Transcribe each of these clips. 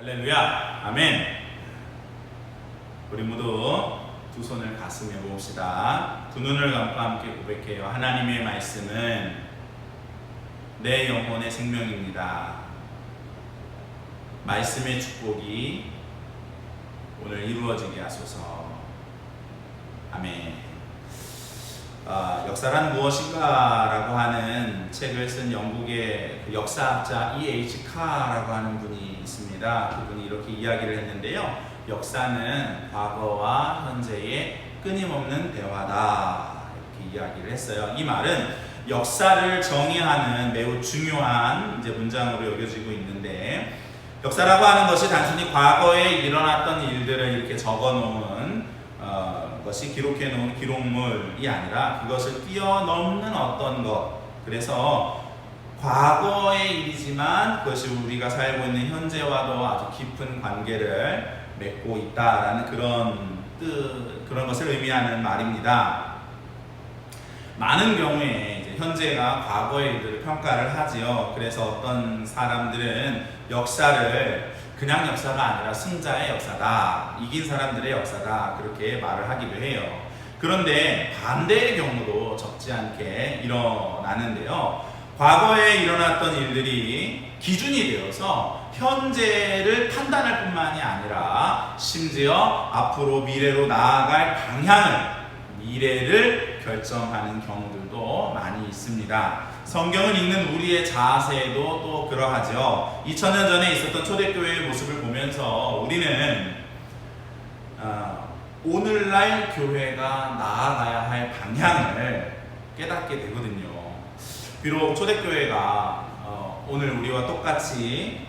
할렐루야, 아멘. 우리 모두 두 손을 가슴에 모읍시다. 두 눈을 감고 함께 고백해요. 하나님의 말씀은 내 영혼의 생명입니다. 말씀의 축복이 오늘 이루어지게 하소서. 아멘. 역사란 무엇인가 라고 하는 책을 쓴 영국의 역사학자 E.H. 카라고 하는 분이 있습니다. 그분이 이렇게 이야기를 했는데요. 역사는 과거와 현재의 끊임없는 대화다, 이렇게 이야기를 했어요. 이 말은 역사를 정의하는 매우 중요한 문장으로 여겨지고 있는데, 역사라고 하는 것이 단순히 과거에 일어났던 일들을 이렇게 적어놓은 것이 기록해 놓은 기록물이 아니라 그것을 뛰어넘는 어떤 것, 그래서 과거의 일이지만 그것이 우리가 살고 있는 현재와도 아주 깊은 관계를 맺고 있다라는 그런 것을 의미하는 말입니다. 많은 경우에 이제 현재가 과거의 일들을 평가를 하지요. 그래서 어떤 사람들은 역사를 그냥 역사가 아니라 승자의 역사다, 이긴 사람들의 역사다, 그렇게 말을 하기도 해요. 그런데 반대의 경우도 적지 않게 일어나는데요. 과거에 일어났던 일들이 기준이 되어서 현재를 판단할 뿐만이 아니라 심지어 앞으로 미래로 나아갈 방향을, 미래를 결정하는 경우들도 많이 있습니다. 성경을 읽는 우리의 자세도 또 그러하죠. 2000년 전에 있었던 초대교회의 모습을 보면서 우리는 오늘날 교회가 나아가야 할 방향을 깨닫게 되거든요. 비록 초대교회가 오늘 우리와 똑같이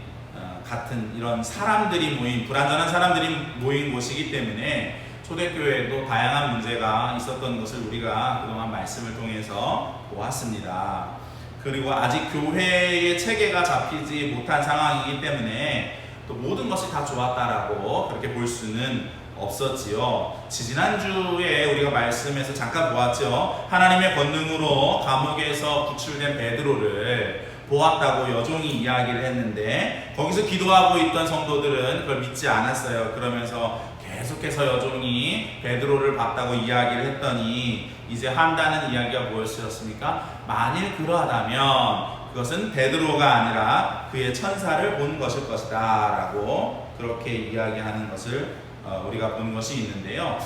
같은 이런 사람들이 모인, 불완전한 사람들이 모인 곳이기 때문에 초대교회에도 다양한 문제가 있었던 것을 우리가 그동안 말씀을 통해서 보았습니다. 그리고 아직 교회의 체계가 잡히지 못한 상황이기 때문에 또 모든 것이 다 좋았다라고 그렇게 볼 수는 없었지요. 지난주에 우리가 말씀에서 잠깐 보았죠. 하나님의 권능으로 감옥에서 구출된 베드로를 보았다고 여종이 이야기를 했는데, 거기서 기도하고 있던 성도들은 그걸 믿지 않았어요. 그러면서 계속해서 여종이 베드로를 봤다고 이야기를 했더니 이제 한다는 이야기가 무엇이었습니까? 만일 그러하다면 그것은 베드로가 아니라 그의 천사를 본 것일 것이다 라고 그렇게 이야기하는 것을 우리가 본 것이 있는데요.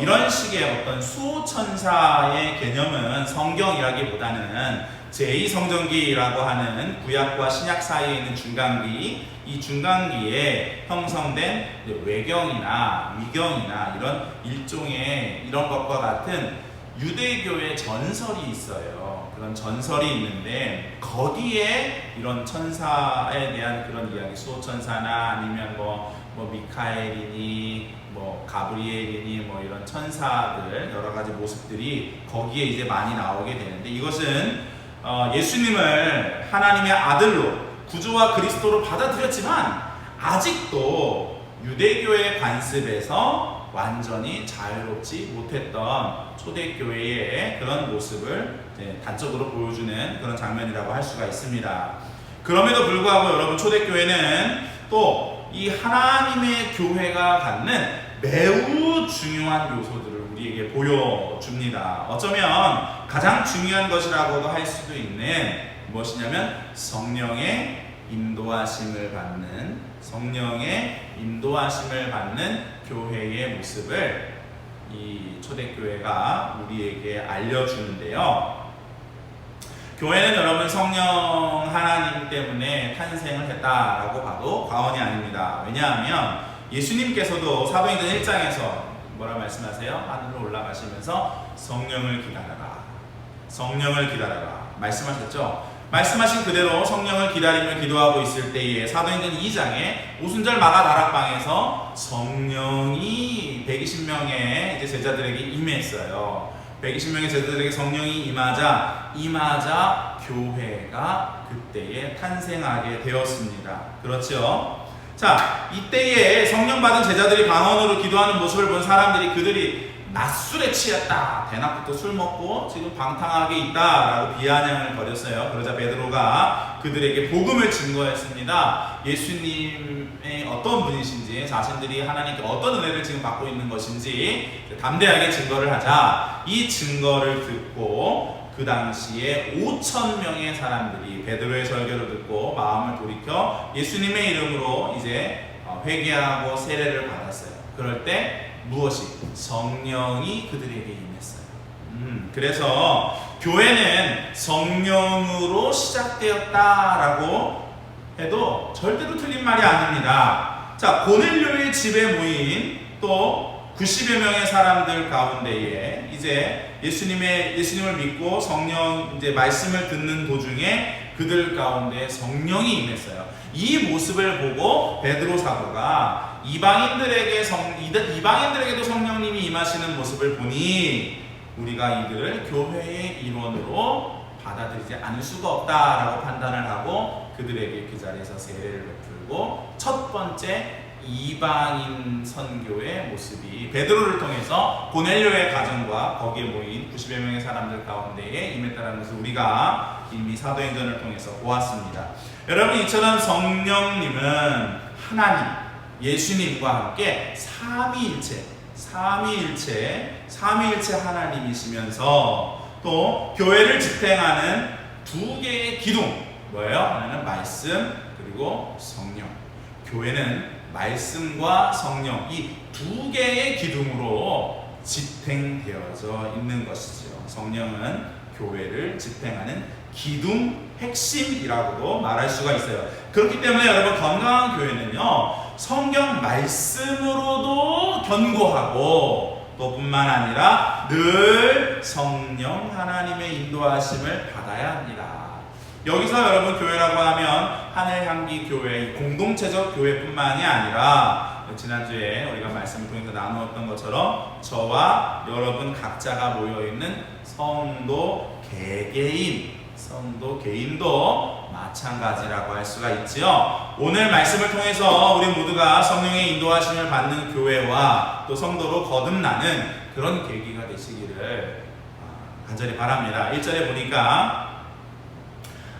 이런 식의 어떤 수호천사의 개념은 성경이라기보다는 제2성전기라고 하는 구약과 신약 사이에 있는 중간기, 이 중간기에 형성된 외경이나 위경이나 이런 일종의 이런 것과 같은 유대교의 전설이 있어요. 그런 전설이 있는데 거기에 이런 천사에 대한 그런 이야기, 수호천사나 아니면 미카엘이니 가브리엘이니 이런 천사들 여러 가지 모습들이 거기에 이제 많이 나오게 되는데, 이것은 예수님을 하나님의 아들로 구주와 그리스도로 받아들였지만 아직도 유대교의 관습에서 완전히 자유롭지 못했던 초대교회의 그런 모습을 단적으로 보여주는 그런 장면이라고 할 수가 있습니다. 그럼에도 불구하고 여러분, 초대교회는 또 이 하나님의 교회가 갖는 매우 중요한 요소들을 우리에게 보여줍니다. 어쩌면 가장 중요한 것이라고도 할 수도 있는 무엇이냐면 성령의 인도하심을 받는 교회의 모습을 이 초대교회가 우리에게 알려주는데요. 교회는 여러분 성령 하나님 때문에 탄생을 했다라고 봐도 과언이 아닙니다. 왜냐하면 예수님께서도 사도행전 1장에서 뭐라 말씀하세요? 하늘로 올라가시면서 성령을 기다려라 말씀하셨죠. 말씀하신 그대로 성령을 기다리며 기도하고 있을 때에 사도행전 2장에 오순절 마가 다락방에서 성령이 120명의 제자들에게 임했어요. 120명의 제자들에게 성령이 임하자 교회가 그때에 탄생하게 되었습니다. 그렇죠? 자, 이때에 성령 받은 제자들이 방언으로 기도하는 모습을 본 사람들이 그들이 낮술에 취했다. 대낮부터 술 먹고 지금 방탕하게 있다라고 비아냥을 벌였어요. 그러자 베드로가 그들에게 복음을 증거했습니다. 예수님의 어떤 분이신지, 자신들이 하나님께 어떤 은혜를 지금 받고 있는 것인지 담대하게 증거를 하자. 이 증거를 듣고 그 당시에 5,000명의 사람들이 베드로의 설교를 듣고 마음을 돌이켜 예수님의 이름으로 이제 회개하고 세례를 받았어요. 그럴 때 무엇이? 성령이 그들에게 임했어요. 그래서 교회는 성령으로 시작되었다라고 해도 절대로 틀린 말이 아닙니다. 자, 고넬료의 집에 모인 또 90여 명의 사람들 가운데에 이제 예수님을 믿고 성령 이제 말씀을 듣는 도중에 그들 가운데 성령이 임했어요. 이 모습을 보고 베드로 사도가 이방인들에게도 성령님이 임하시는 모습을 보니 우리가 이들을 교회의 일원으로 받아들이지 않을 수가 없다라고 판단을 하고 그들에게 그 자리에서 세례를 베풀고 첫 번째 이방인 선교의 모습이 베드로를 통해서 고넬료의 가정과 거기에 모인 90여 명의 사람들 가운데에 임했다는 것을 우리가 이미 사도행전을 통해서 보았습니다. 여러분, 이처럼 성령님은 하나님, 예수님과 함께 삼위일체 하나님이시면서 또 교회를 집행하는 두 개의 기둥, 뭐예요? 하나는 말씀, 그리고 성령. 교회는 말씀과 성령, 이 두 개의 기둥으로 집행되어져 있는 것이죠. 성령은 교회를 집행하는 기둥 핵심이라고도 말할 수가 있어요. 그렇기 때문에 여러분, 건강한 교회는요, 성경 말씀으로도 견고하고 또 뿐만 아니라 늘 성령 하나님의 인도하심을 받아야 합니다. 여기서 여러분, 교회라고 하면 하늘향기 교회, 공동체적 교회뿐만이 아니라 지난주에 우리가 말씀을 통해서 나누었던 것처럼 저와 여러분 각자가 모여있는 성도 개인도 마찬가지라고 할 수가 있지요. 오늘 말씀을 통해서 우리 모두가 성령의 인도하심을 받는 교회와 또 성도로 거듭나는 그런 계기가 되시기를 간절히 바랍니다. 1절에 보니까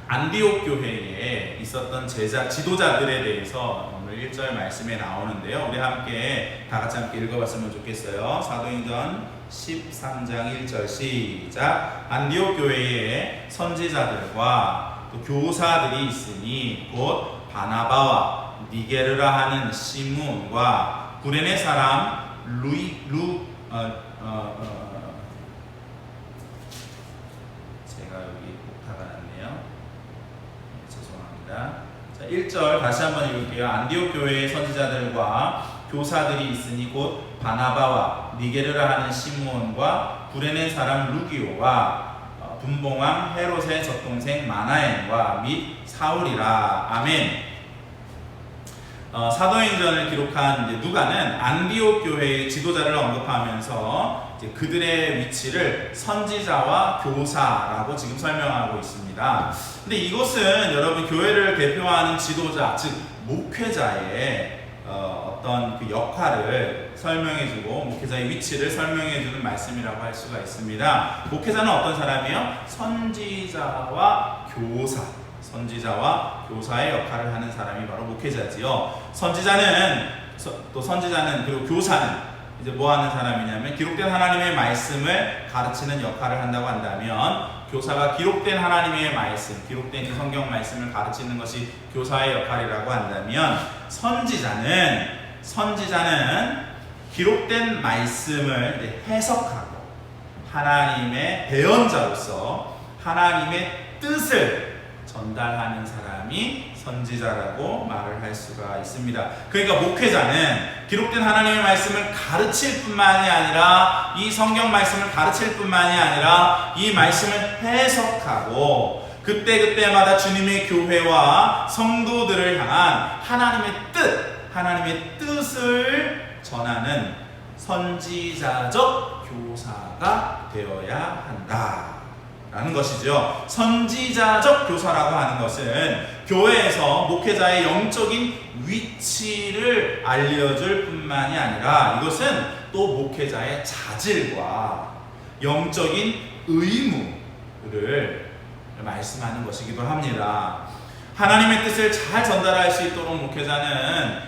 안디옥 교회에 있었던 지도자들에 대해서 오늘 1절 말씀에 나오는데요. 우리 함께 다 같이 함께 읽어봤으면 좋겠어요. 사도행전 13장 1절 시작. 안디옥 교회에 선지자들과 또 교사들이 있으니 곧 바나바와 니게르라 하는 시므온과 구레네 사람 제가 여기 오타가 났네요. 죄송합니다. 자, 1절 다시 한번 읽을게요. 안디옥 교회의 선지자들과 교사들이 있으니 곧 바나바와 니게르라 하는 시므온과 구레네 사람 루기오와 분봉왕 헤롯의 젖동생 마나엔과 및 사울이라. 아멘. 사도행전을 기록한 누가는 안디옥 교회의 지도자를 언급하면서 이제 그들의 위치를 선지자와 교사라고 지금 설명하고 있습니다. 근데 이것은 여러분, 교회를 대표하는 지도자, 즉 목회자의 어떤 그 역할을 설명해주고 목회자의 위치를 설명해주는 말씀이라고 할 수가 있습니다. 목회자는 어떤 사람이요? 선지자와 교사의 역할을 하는 사람이 바로 목회자지요. 선지자는 그리고 교사는 이제 뭐 하는 사람이냐면 기록된 하나님의 말씀을 가르치는 역할을 한다고 한다면, 교사가 기록된 하나님의 말씀, 기록된 그 성경 말씀을 가르치는 것이 교사의 역할이라고 한다면, 선지자는 기록된 말씀을 이제 해석하고 하나님의 대언자로서 하나님의 뜻을 전달하는 사람이 선지자라고 말을 할 수가 있습니다. 그러니까 목회자는 기록된 하나님의 말씀을 가르칠 뿐만이 아니라, 이 성경 말씀을 가르칠 뿐만이 아니라 이 말씀을 해석하고 그때그때마다 주님의 교회와 성도들을 향한 하나님의 뜻을 전하는 선지자적 교사가 되어야 한다 라는 것이죠. 선지자적 교사라고 하는 것은 교회에서 목회자의 영적인 위치를 알려줄 뿐만이 아니라, 이것은 또 목회자의 자질과 영적인 의무를 말씀하는 것이기도 합니다. 하나님의 뜻을 잘 전달할 수 있도록 목회자는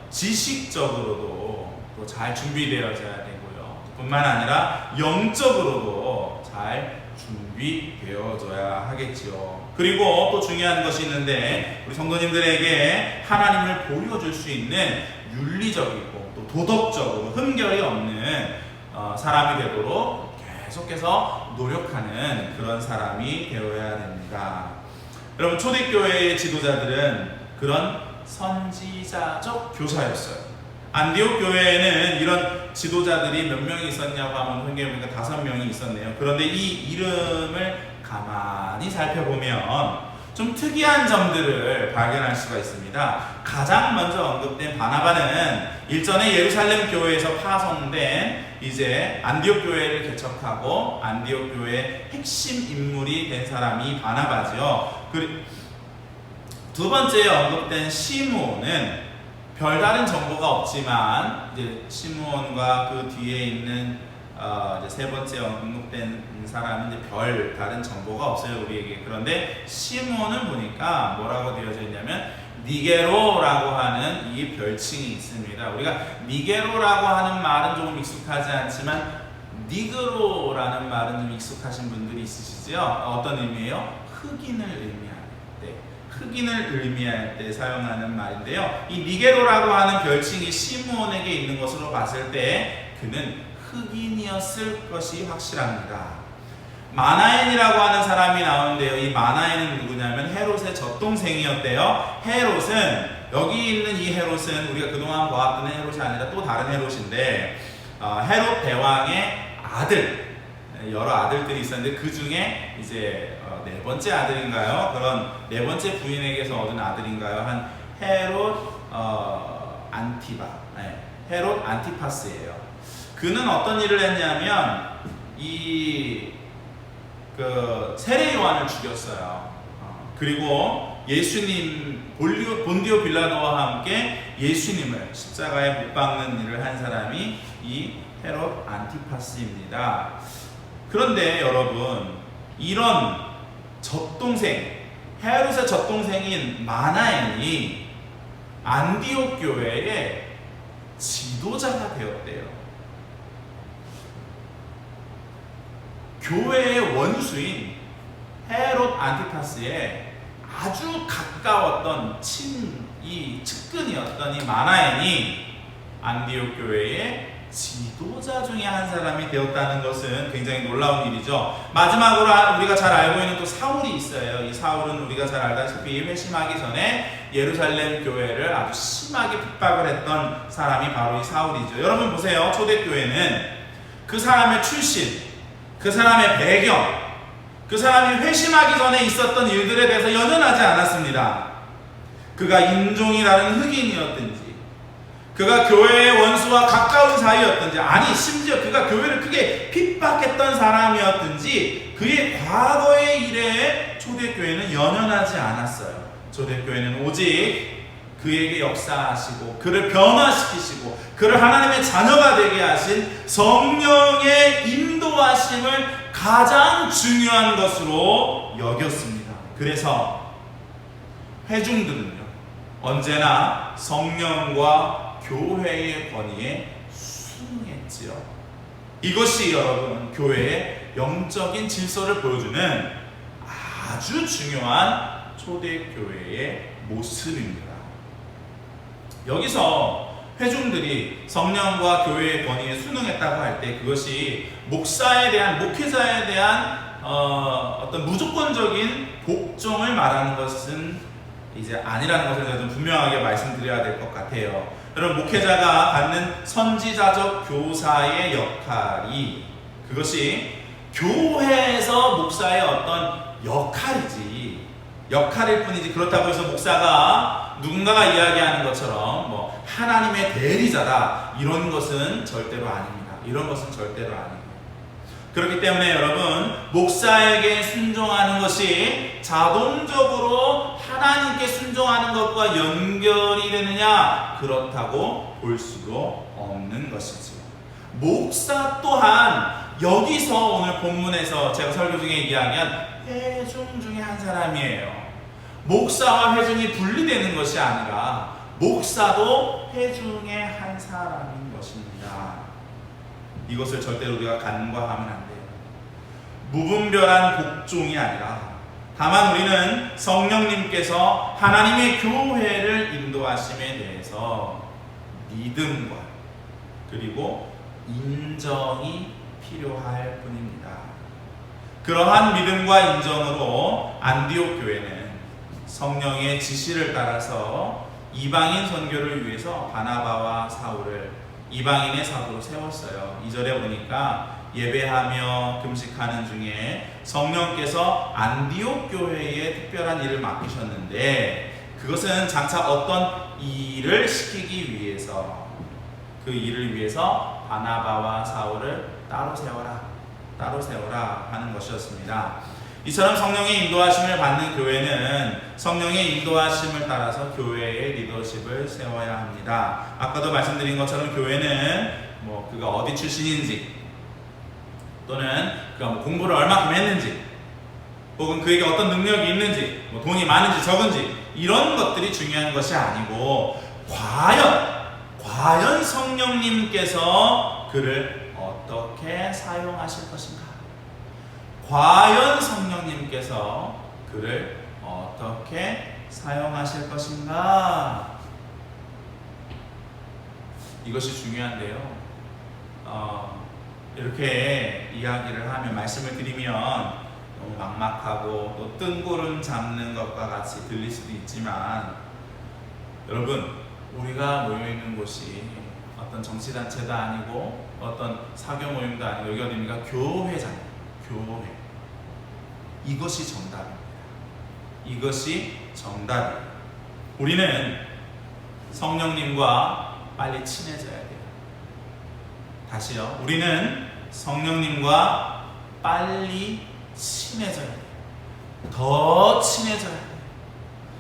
지식적으로도 또 잘 준비되어져야 되고요. 뿐만 아니라 영적으로도 잘 준비되어져야 하겠지요. 그리고 또 중요한 것이 있는데, 우리 성도님들에게 하나님을 보여줄 수 있는 윤리적이고 또 도덕적으로 흠결이 없는 사람이 되도록 계속해서 노력하는 그런 사람이 되어야 됩니다. 여러분, 초대교회의 지도자들은 그런 선지자적 교사였어요. 안디옥 교회에는 이런 지도자들이 몇 명이 있었냐고 하면 흔히 보니까 5명이 있었네요. 그런데 이 이름을 가만히 살펴보면 좀 특이한 점들을 발견할 수가 있습니다. 가장 먼저 언급된 바나바는 일전에 예루살렘 교회에서 파송된 이제 안디옥 교회를 개척하고 안디옥 교회의 핵심 인물이 된 사람이 바나바죠. 두 번째에 언급된 시므온은 별다른 정보가 없지만 이제 시므온과 그 뒤에 있는 이제 세 번째 언급된 사람은 이제 별 다른 정보가 없어요, 우리에게. 그런데 시므온은 보니까 뭐라고 되어져 있냐면 니게로라고 하는 이 별칭이 있습니다. 우리가 니게로라고 하는 말은 조금 익숙하지 않지만 니그로라는 말은 좀 익숙하신 분들이 있으시죠? 어떤 의미예요? 흑인을 의미합니다. 흑인을 의미할 때 사용하는 말인데요. 이 니게로라고 하는 별칭이 시므온에게 있는 것으로 봤을 때 그는 흑인이었을 것이 확실합니다. 마나엔이라고 하는 사람이 나오는데요. 이 마나엔은 누구냐면 헤롯의 젖동생이었대요. 헤롯은, 여기 있는 이 헤롯은 우리가 그동안 보았던 헤롯이 아니라 또 다른 헤롯인데, 헤롯 대왕의 아들, 여러 아들들이 있었는데 그 중에 이제 네 번째 아들인가요? 그런 네 번째 부인에게서 얻은 아들인가요? 한 헤롯 안티바, 헤롯 안티파스예요. 그는 어떤 일을 했냐면 세례 요한을 죽였어요. 그리고 예수님 본디오 빌라도와 함께 예수님을 십자가에 못 박는 일을 한 사람이 이 헤롯 안티파스입니다. 그런데 여러분, 이런 젖동생, 헤롯의 젖동생인 마나엔이 안디옥 교회의 지도자가 되었대요. 교회의 원수인 헤롯 안티파스의 아주 가까웠던 측근이었던 이 마나엔이 안디옥 교회의 지도자 중에 한 사람이 되었다는 것은 굉장히 놀라운 일이죠. 마지막으로 우리가 잘 알고 있는 또 사울이 있어요. 이 사울은 우리가 잘 알다시피 회심하기 전에 예루살렘 교회를 아주 심하게 핍박을 했던 사람이 바로 이 사울이죠. 여러분 보세요. 초대교회는 그 사람의 출신, 그 사람의 배경, 그 사람이 회심하기 전에 있었던 일들에 대해서 연연하지 않았습니다. 그가 인종이 다른 흑인이었든지, 그가 교회의 원수와 가까운 사이였든지, 아니 심지어 그가 교회를 크게 핍박했던 사람이었든지, 그의 과거의 일에 초대교회는 연연하지 않았어요. 초대교회는 오직 그에게 역사하시고 그를 변화시키시고 그를 하나님의 자녀가 되게 하신 성령의 인도하심을 가장 중요한 것으로 여겼습니다. 그래서 회중들은요, 언제나 성령과 교회의 권위에 순응했지요. 이것이 여러분, 교회의 영적인 질서를 보여주는 아주 중요한 초대교회의 모습입니다. 여기서 회중들이 성령과 교회의 권위에 순응했다고 할 때 그것이 목회자에 대한 어떤 무조건적인 복종을 말하는 것은 이제 아니라는 것을 제가 좀 분명하게 말씀드려야 될 것 같아요. 여러분, 목회자가 갖는 선지자적 교사의 역할이, 그것이 교회에서 목사의 어떤 역할일 뿐이지, 그렇다고 해서 목사가 누군가가 이야기하는 것처럼 뭐 하나님의 대리자다, 이런 것은 절대로 아닙니다. 이런 것은 절대로 아닙니다. 그렇기 때문에 여러분, 목사에게 순종하는 것이 자동적으로 하나님께 순종하는 것과 연결이 되느냐? 그렇다고 볼 수도 없는 것이지요. 목사 또한 여기서 오늘 본문에서 제가 설교 중에 이야기한 회중 중에 한 사람이에요. 목사와 회중이 분리되는 것이 아니라 목사도 회중의 한 사람인 것입니다. 이것을 절대로 우리가 간과하면 안 돼요. 무분별한 복종이 아니라 다만 우리는 성령님께서 하나님의 교회를 인도하심에 대해서 믿음과 그리고 인정이 필요할 뿐입니다. 그러한 믿음과 인정으로 안디옥 교회는 성령의 지시를 따라서 이방인 선교를 위해서 바나바와 사울을 이방인의 사도로 세웠어요. 2절에 보니까 예배하며 금식하는 중에 성령께서 안디옥 교회에 특별한 일을 맡기셨는데 그것은 장차 어떤 일을 시키기 위해서 그 일을 위해서 바나바와 사울을 따로 세워라 하는 것이었습니다. 이처럼 성령의 인도하심을 받는 교회는 성령의 인도하심을 따라서 교회의 리더십을 세워야 합니다. 아까도 말씀드린 것처럼 교회는 그가 어디 출신인지 또는 그가 공부를 얼마큼 했는지 혹은 그에게 어떤 능력이 있는지 돈이 많은지 적은지 이런 것들이 중요한 것이 아니고 과연 성령님께서 그를 어떻게 사용하실 것인가? 과연 성령님께서 그를 어떻게 사용하실 것인가? 이것이 중요한데요. 이렇게 이야기를 하면, 말씀을 드리면 너무 막막하고 또 뜬구름 잡는 것과 같이 들릴 수도 있지만, 여러분, 우리가 모여있는 곳이 어떤 정치단체도 아니고 어떤 사교 모임도 아니고 여기 어디입니까? 교회잖아요. 교회. 이것이 정답입니다. 이것이 정답이에요. 우리는 성령님과 빨리 친해져야 돼요. 다시요. 우리는 성령님과 빨리 친해져야 돼요. 더 친해져야 돼요.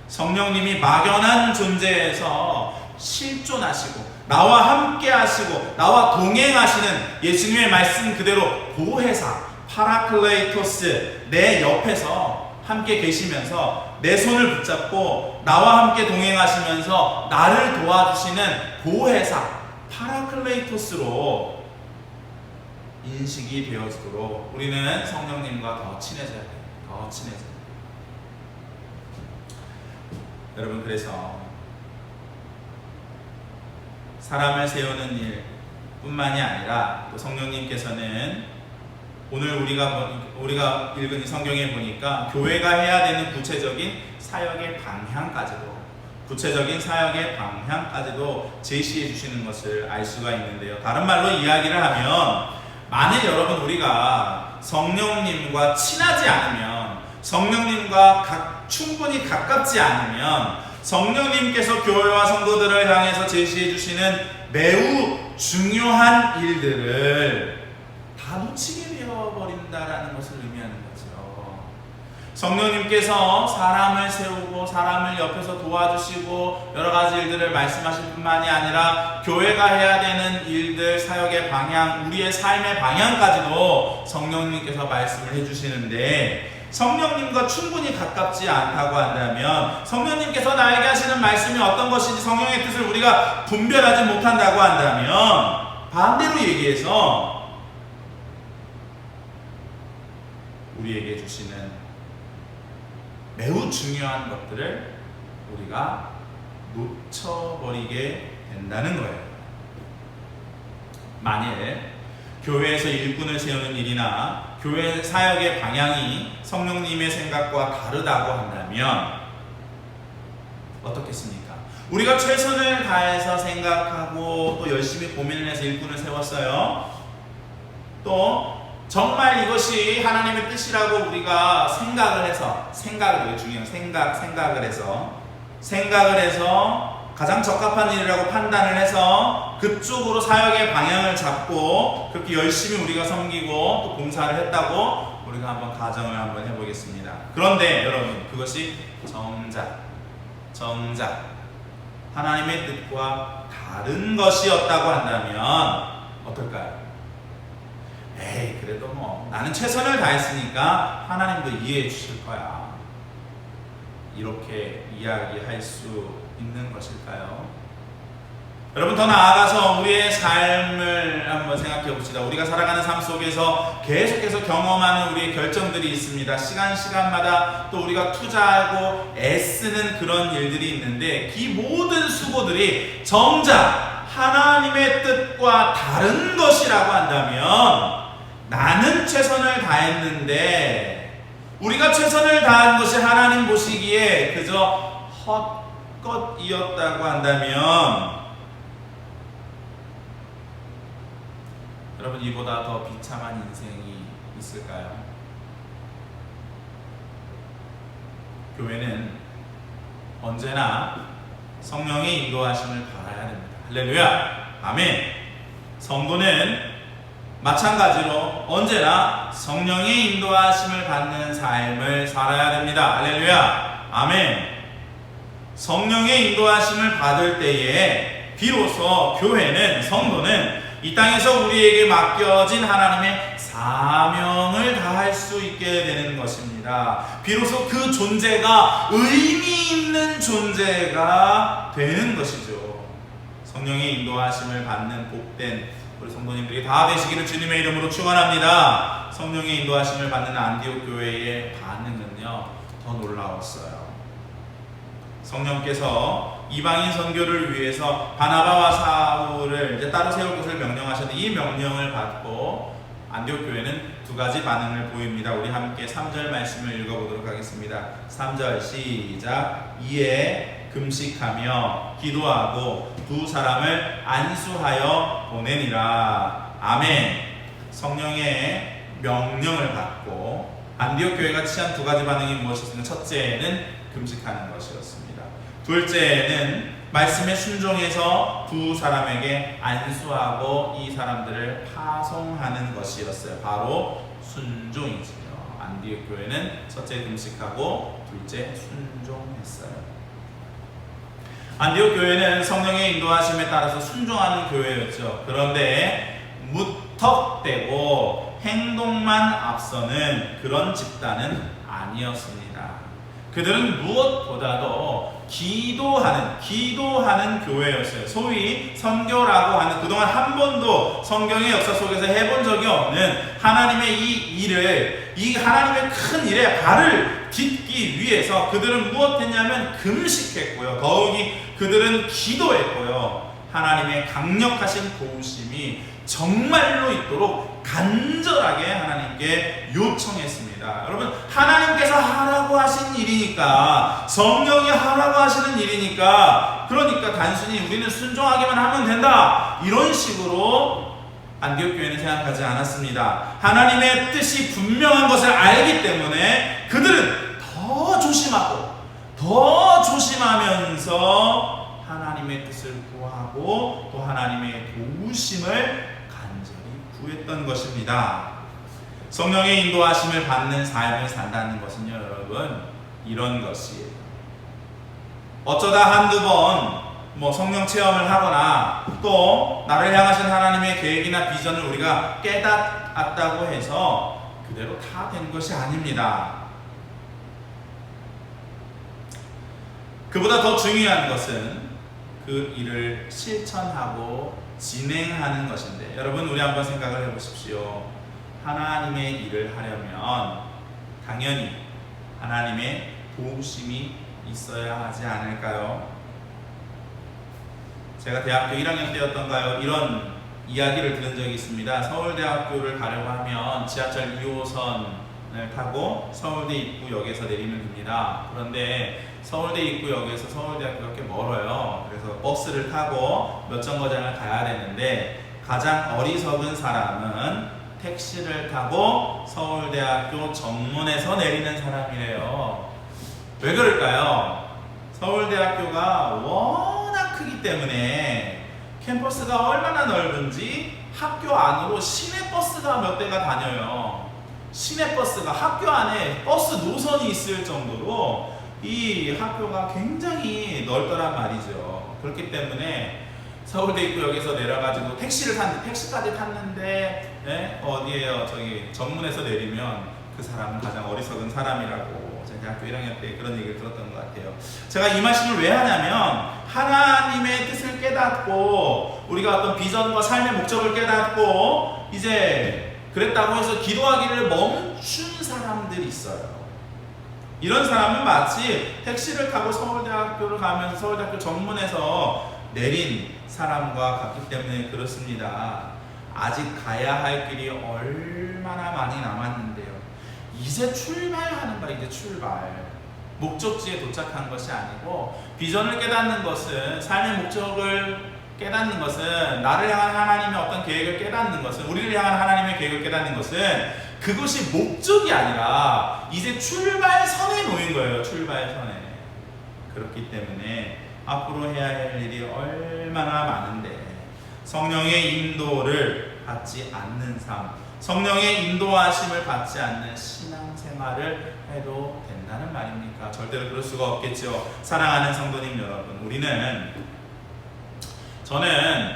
성령님이 막연한 존재에서 실존하시고 나와 함께 하시고 나와 동행하시는 예수님의 말씀 그대로 보혜사 파라클레이토스, 내 옆에서 함께 계시면서 내 손을 붙잡고 나와 함께 동행하시면서 나를 도와주시는 보혜사 파라클레이토스로 인식이 되어지도록 우리는 성령님과 더 친해져야 돼요. 더 친해져야 돼요. 여러분, 그래서 사람을 세우는 일 뿐만이 아니라 또 성령님께서는 오늘 우리가 읽은 이 성경에 보니까 교회가 해야 되는 구체적인 사역의 방향까지도 제시해 주시는 것을 알 수가 있는데요. 다른 말로 이야기를 하면, 만일 여러분 우리가 성령님과 친하지 않으면, 성령님과 충분히 가깝지 않으면 성령님께서 교회와 성도들을 향해서 제시해 주시는 매우 중요한 일들을 다 놓치게 되어버린다라는 것을 의미하는 거죠. 성령님께서 사람을 세우고 사람을 옆에서 도와주시고 여러 가지 일들을 말씀하실 뿐만이 아니라 교회가 해야 되는 일들, 사역의 방향, 우리의 삶의 방향까지도 성령님께서 말씀을 해주시는데, 성령님과 충분히 가깝지 않다고 한다면, 성령님께서 나에게 하시는 말씀이 어떤 것인지 성령의 뜻을 우리가 분별하지 못한다고 한다면, 반대로 얘기해서 우리에게 주시는 매우 중요한 것들을 우리가 놓쳐버리게 된다는 거예요. 만일 교회에서 일꾼을 세우는 일이나 교회 사역의 방향이 성령님의 생각과 다르다고 한다면 어떻겠습니까? 우리가 최선을 다해서 생각하고 또 열심히 고민을 해서 일꾼을 세웠어요. 또 정말 이것이 하나님의 뜻이라고 우리가 생각을 해서, 생각이 중요해요. 생각을 해서 가장 적합한 일이라고 판단을 해서 그쪽으로 사역의 방향을 잡고 그렇게 열심히 우리가 섬기고 또 봉사를 했다고 우리가 한번 가정을 한번 해보겠습니다. 그런데 여러분, 그것이 정작 하나님의 뜻과 다른 것이었다고 한다면 어떨까요? 에이 그래도 뭐 나는 최선을 다했으니까 하나님도 이해해 주실 거야. 이렇게 이야기할 수 있는 것일까요? 여러분, 더 나아가서 우리의 삶을 한번 생각해 봅시다. 우리가 살아가는 삶 속에서 계속해서 경험하는 우리의 결정들이 있습니다. 시간마다 또 우리가 투자하고 애쓰는 그런 일들이 있는데, 이 모든 수고들이 정작 하나님의 뜻과 다른 것이라고 한다면, 나는 최선을 다했는데 우리가 최선을 다한 것이 하나님 보시기에 그저 헛것이었다고 한다면, 여러분, 이보다 더 비참한 인생이 있을까요? 교회는 언제나 성령의 인도하심을 바라야 됩니다. 할렐루야! 아멘! 성도는 마찬가지로 언제나 성령의 인도하심을 받는 삶을 살아야 됩니다. 할렐루야! 아멘! 성령의 인도하심을 받을 때에 비로소 교회는, 성도는 이 땅에서 우리에게 맡겨진 하나님의 사명을 다할 수 있게 되는 것입니다. 비로소 그 존재가 의미 있는 존재가 되는 것이죠. 성령의 인도하심을 받는 복된 우리 성도님들이 다 되시기를 주님의 이름으로 축원합니다. 성령의 인도하심을 받는 안디옥 교회의 반응은요, 더 놀라웠어요. 성령께서 이방인 선교를 위해서 바나바와 사울을 이제 따로 세울 것을 명령하셨는데, 이 명령을 받고 안디옥 교회는 두 가지 반응을 보입니다. 우리 함께 3절 말씀을 읽어보도록 하겠습니다. 3절 시작. 이에 금식하며 기도하고 두 사람을 안수하여 보내니라. 아멘. 성령의 명령을 받고 안디옥 교회가 취한 두 가지 반응이 무엇이었습니까? 첫째는 금식하는 것이었습니다. 둘째는 말씀에 순종해서 두 사람에게 안수하고 이 사람들을 파송하는 것이었어요. 바로 순종이지요. 안디옥 교회는 첫째 금식하고 둘째 순종했어요. 안디옥 교회는 성령의 인도하심에 따라서 순종하는 교회였죠. 그런데 무턱대고 행동만 앞서는 그런 집단은 아니었습니다. 그들은 무엇보다도 기도하는 교회였어요. 소위 선교라고 하는, 그동안 한 번도 성경의 역사 속에서 해본 적이 없는 하나님의 이 하나님의 큰 일에 발을 딛기 위해서 그들은 무엇했냐면 금식했고요. 더욱이 그들은 기도했고요. 하나님의 강력하신 도우심이 정말로 있도록 간절하게 하나님께 요청했습니다. 여러분, 하나님께서 하라고 하신 일이니까, 성령이 하라고 하시는 일이니까, 그러니까 단순히 우리는 순종하기만 하면 된다, 이런 식으로 안디옥 교회는 생각하지 않았습니다. 하나님의 뜻이 분명한 것을 알기 때문에 그들은 더 조심하고 더 조심하면서 하나님의 뜻을 구하고 또 하나님의 도우심을 간절히 구했던 것입니다. 성령의 인도하심을 받는 삶을 산다는 것은요, 여러분, 이런 것이에요. 어쩌다 한두 번 성령 체험을 하거나 또 나를 향하신 하나님의 계획이나 비전을 우리가 깨닫았다고 해서 그대로 다 된 것이 아닙니다. 그보다 더 중요한 것은 그 일을 실천하고 진행하는 것인데, 여러분, 우리 한번 생각을 해보십시오. 하나님의 일을 하려면 당연히 하나님의 도우심이 있어야 하지 않을까요? 제가 대학교 1학년 때였던가요? 이런 이야기를 들은 적이 있습니다. 서울대학교를 가려고 하면 지하철 2호선을 타고 서울대 입구역에서 내리면 됩니다. 그런데 서울대 입구역에서 서울대학교가 꽤 멀어요. 그래서 버스를 타고 몇 정거장을 가야 되는데, 가장 어리석은 사람은 택시를 타고 서울대학교 정문에서 내리는 사람이래요. 왜 그럴까요? 서울대학교가 워낙 크기 때문에 캠퍼스가 얼마나 넓은지 학교 안으로 시내버스가 몇 대가 다녀요. 시내버스가 학교 안에 버스 노선이 있을 정도로 이 학교가 굉장히 넓더란 말이죠. 그렇기 때문에 서울대 입구역에서 내려가지고 택시까지 탔는데 어디에요? 저기 정문에서 내리면 그 사람은 가장 어리석은 사람이라고 제가 대학교 1학년 때 그런 얘기를 들었던 것 같아요. 제가 이 말씀을 왜 하냐면 하나님의 뜻을 깨닫고 우리가 어떤 비전과 삶의 목적을 깨닫고 이제 그랬다고 해서 기도하기를 멈춘 사람들이 있어요. 이런 사람은 마치 택시를 타고 서울대학교를 가면서 서울대학교 정문에서 내린 사람과 같기 때문에 그렇습니다. 아직 가야 할 길이 얼마나 많이 남았는데요. 이제 출발하는 거야. 이제 출발. 목적지에 도착한 것이 아니고 비전을 깨닫는 것은 삶의 목적을 깨닫는 것은 나를 향한 하나님의 어떤 계획을 깨닫는 것은 우리를 향한 하나님의 계획을 깨닫는 것은 그것이 목적이 아니라 이제 출발선에 놓인 거예요. 출발선에. 그렇기 때문에 앞으로 해야 할 일이 얼마나 많은데 성령의 인도를 받지 않는 삶, 성령의 인도하심을 받지 않는 신앙생활을 해도 된다는 말입니까? 절대로 그럴 수가 없겠죠. 사랑하는 성도님 여러분, 저는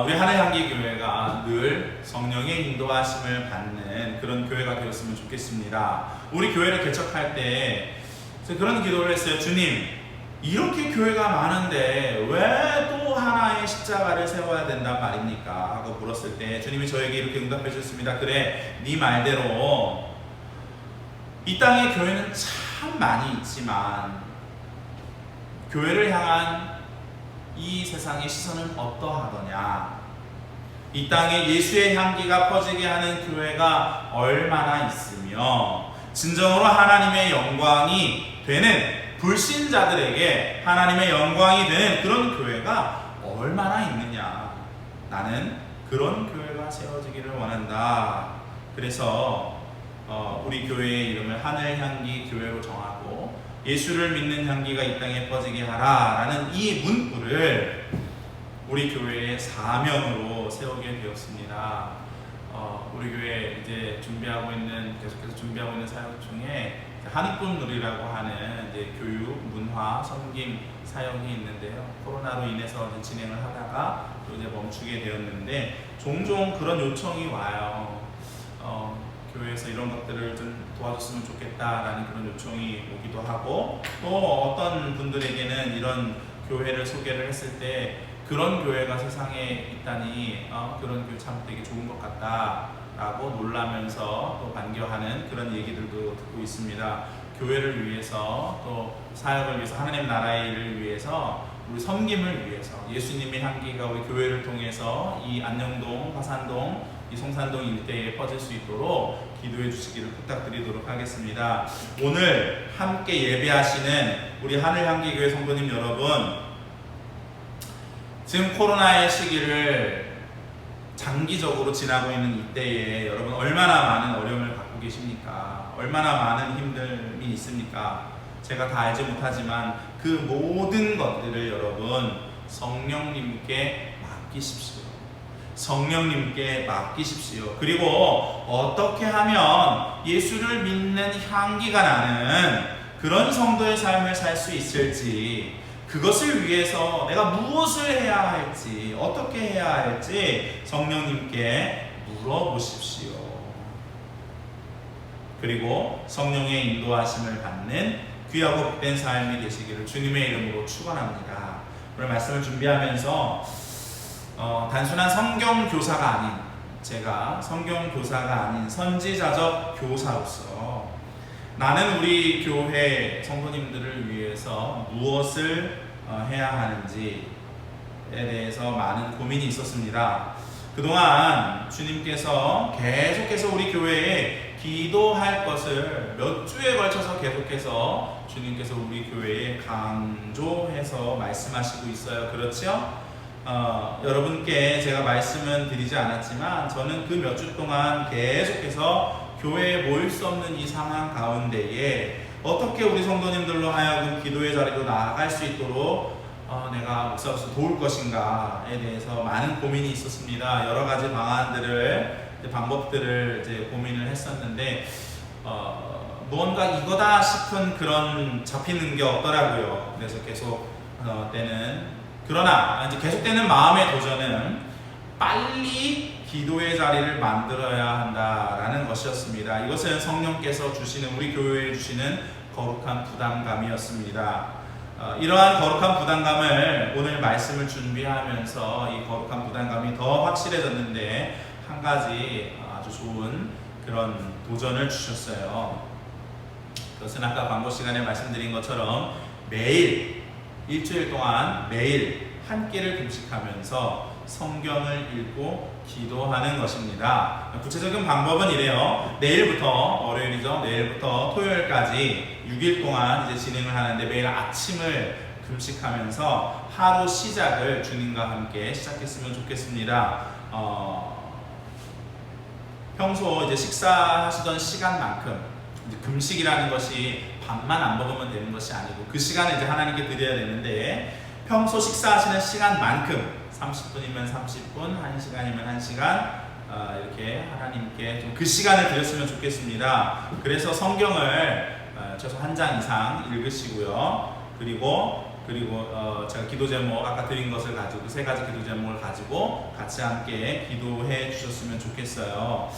우리 하늘향기교회가 늘 성령의 인도하심을 받는 그런 교회가 되었으면 좋겠습니다. 우리 교회를 개척할 때 그런 기도를 했어요. 주님, 이렇게 교회가 많은데 왜 또 하나의 십자가를 세워야 된단 말입니까? 하고 물었을 때 주님이 저에게 이렇게 응답해 주셨습니다. 그래, 네 말대로 이 땅의 교회는 참 많이 있지만 교회를 향한 이 세상의 시선은 어떠하더냐? 이 땅에 예수의 향기가 퍼지게 하는 교회가 얼마나 있으며 진정으로 하나님의 영광이 되는 불신자들에게 하나님의 영광이 되는 그런 교회가 얼마나 있느냐? 나는 그런 교회가 세워지기를 원한다. 그래서 우리 교회의 이름을 하늘향기 교회로 정하고 예수를 믿는 향기가 이 땅에 퍼지게 하라라는 이 문구를 우리 교회의 사명으로 세우게 되었습니다. 우리 교회 이제 계속해서 준비하고 있는 사역 중에 한입꾼 누리라고 하는 이제 교육, 문화, 섬김 사역이 있는데요. 코로나로 인해서 진행을 하다가 또 이제 멈추게 되었는데 종종 그런 요청이 와요. 교회에서 이런 것들을 좀 도와줬으면 좋겠다라는 그런 요청이 오기도 하고 또 어떤 분들에게는 이런 교회를 소개를 했을 때 그런 교회가 세상에 있다니 그런 교회 참 되게 좋은 것 같다라고 놀라면서 또 반겨하는 그런 얘기들도 듣고 있습니다. 교회를 위해서 또 사역을 위해서 하나님 나라의 일을 위해서 우리 섬김을 위해서 예수님의 향기가 우리 교회를 통해서 이 안녕동, 화산동, 이 송산동 일대에 퍼질 수 있도록 기도해 주시기를 부탁드리도록 하겠습니다. 오늘 함께 예배하시는 우리 하늘향기교회 성도님 여러분, 지금 코로나의 시기를 장기적으로 지나고 있는 이때에 여러분 얼마나 많은 어려움을 갖고 계십니까? 얼마나 많은 힘듦이 있습니까? 제가 다 알지 못하지만 그 모든 것들을 여러분 성령님께 맡기십시오. 성령님께 맡기십시오. 그리고 어떻게 하면 예수를 믿는 향기가 나는 그런 성도의 삶을 살 수 있을지, 그것을 위해서 내가 무엇을 해야 할지, 어떻게 해야 할지 성령님께 물어보십시오. 그리고 성령의 인도하심을 받는 귀하고 복된 삶이 되시기를 주님의 이름으로 축원합니다. 오늘 말씀을 준비하면서 단순한 성경교사가 아닌, 제가 성경교사가 아닌 선지자적 교사로서 나는 우리 교회 성도님들을 위해서 무엇을 해야 하는지에 대해서 많은 고민이 있었습니다. 그동안 주님께서 계속해서 우리 교회에 기도할 것을 몇 주에 걸쳐서 계속해서 주님께서 우리 교회에 강조해서 말씀하시고 있어요. 그렇죠? 여러분께 제가 말씀은 드리지 않았지만 저는 그 몇 주 동안 계속해서 교회에 모일 수 없는 이 상황 가운데에 어떻게 우리 성도님들로 하여금 기도의 자리로 나아갈 수 있도록 내가 목사로서 도울 것인가에 대해서 많은 고민이 있었습니다. 여러 가지 방법들을 이제 고민을 했었는데 무언가 이거다 싶은 그런 잡히는 게 없더라고요. 그래서 계속 그러나 이제 계속되는 마음의 도전은 빨리 기도의 자리를 만들어야 한다라는 것이었습니다. 이것은 성령께서 주시는, 우리 교회에 주시는 거룩한 부담감이었습니다. 이러한 거룩한 부담감을 오늘 말씀을 준비하면서 이 거룩한 부담감이 더 확실해졌는데, 한 가지 아주 좋은 그런 도전을 주셨어요. 그것은 아까 광고 시간에 말씀드린 것처럼 매일, 일주일 동안 매일 한 끼를 금식하면서 성경을 읽고 기도하는 것입니다. 구체적인 방법은 이래요. 내일부터, 월요일이죠. 내일부터 토요일까지 6일 동안 이제 진행을 하는데, 매일 아침을 금식하면서 하루 시작을 주님과 함께 시작했으면 좋겠습니다. 평소 이제 식사하시던 시간만큼, 이제 금식이라는 것이 밥만 안 먹으면 되는 것이 아니고 그 시간을 이제 하나님께 드려야 되는데, 평소 식사하시는 시간만큼 30분이면 30분, 1시간이면 1시간 이렇게 하나님께 좀 그 시간을 드렸으면 좋겠습니다. 그래서 성경을 최소 한 장 이상 읽으시고요. 그리고 제가 기도 제목 아까 드린 것을 가지고, 3가지 기도 제목을 가지고 같이 함께 기도해 주셨으면 좋겠어요.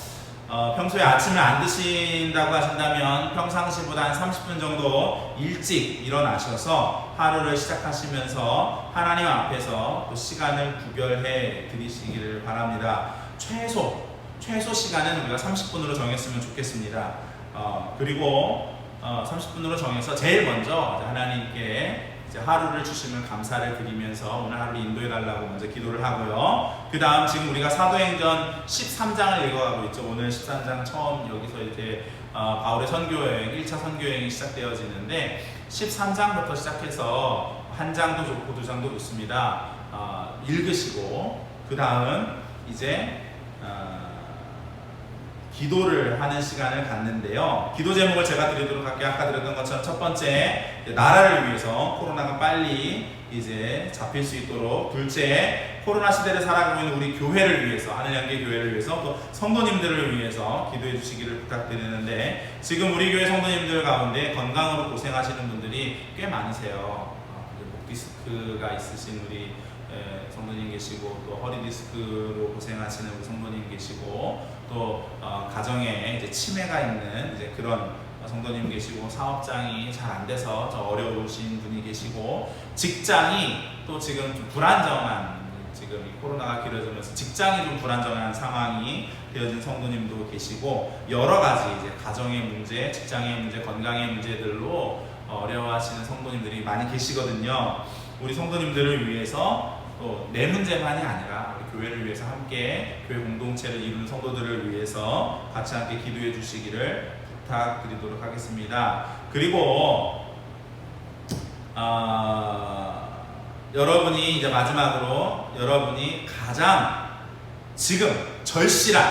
평소에 아침을 안 드신다고 하신다면 평상시보다 한 30분 정도 일찍 일어나셔서 하루를 시작하시면서 하나님 앞에서 또 시간을 구별해 드리시기를 바랍니다. 최소 시간은 우리가 30분으로 정했으면 좋겠습니다. 그리고 30분으로 정해서 제일 먼저 하나님께 이제 하루를 주시면 감사를 드리면서 오늘 하루를 인도해 달라고 먼저 기도를 하고요. 그 다음 지금 우리가 사도행전 13장을 읽어가고 있죠. 오늘 13장 처음 여기서 이제 바울의 선교여행, 1차 선교여행이 시작되어지는데, 13장부터 시작해서 한 장도 좋고 두 장도 좋습니다. 읽으시고 그 다음 이제 기도를 하는 시간을 갖는데요. 기도 제목을 제가 드리도록 할게요. 아까 드렸던 것처럼 첫 번째, 나라를 위해서 코로나가 빨리 이제 잡힐 수 있도록, 둘째, 코로나 시대를 살아가고 있는 우리 교회를 위해서, 하늘향기 교회를 위해서, 또 성도님들을 위해서 기도해 주시기를 부탁드리는데, 지금 우리 교회 성도님들 가운데 건강으로 고생하시는 분들이 꽤 많으세요. 목 디스크가 있으신 우리 성도님 계시고, 또 허리 디스크로 고생하시는 우리 성도님 계시고, 또 가정에 이제 치매가 있는 이제 그런 성도님 계시고, 사업장이 잘 안 돼서 좀 어려우신 분이 계시고, 직장이 또 지금 좀 불안정한, 지금 이 코로나가 길어지면서 직장이 좀 불안정한 상황이 되어진 성도님도 계시고, 여러 가지 이제 가정의 문제, 직장의 문제, 건강의 문제들로 어려워하시는 성도님들이 많이 계시거든요. 우리 성도님들을 위해서 또 내 문제만이 아니라 우리 교회를 위해서 함께 교회 공동체를 이루는 성도들을 위해서 같이 함께 기도해 주시기를 부탁드리도록 하겠습니다. 그리고 여러분이 이제 마지막으로 여러분이 가장 지금 절실한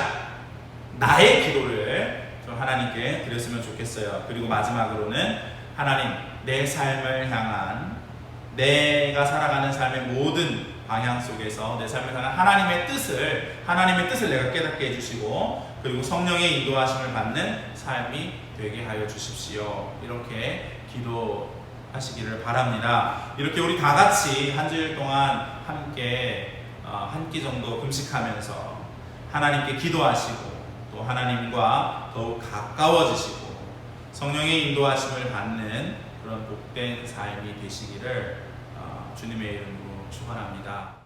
나의 기도를 좀 하나님께 드렸으면 좋겠어요. 그리고 마지막으로는 하나님, 내 삶을 향한, 내가 살아가는 삶의 모든 방향 속에서 내 삶을 향한 하나님의 뜻을 내가 깨닫게 해주시고, 그리고 성령의 인도하심을 받는 삶이 되게 하여 주십시오. 이렇게 기도하시기를 바랍니다. 이렇게 우리 다 같이 한 주일 동안 함께 한 끼 정도 금식하면서 하나님께 기도하시고, 또 하나님과 더욱 가까워지시고 성령의 인도하심을 받는 그런 복된 삶이 되시기를 주님의 이름으로 축원합니다.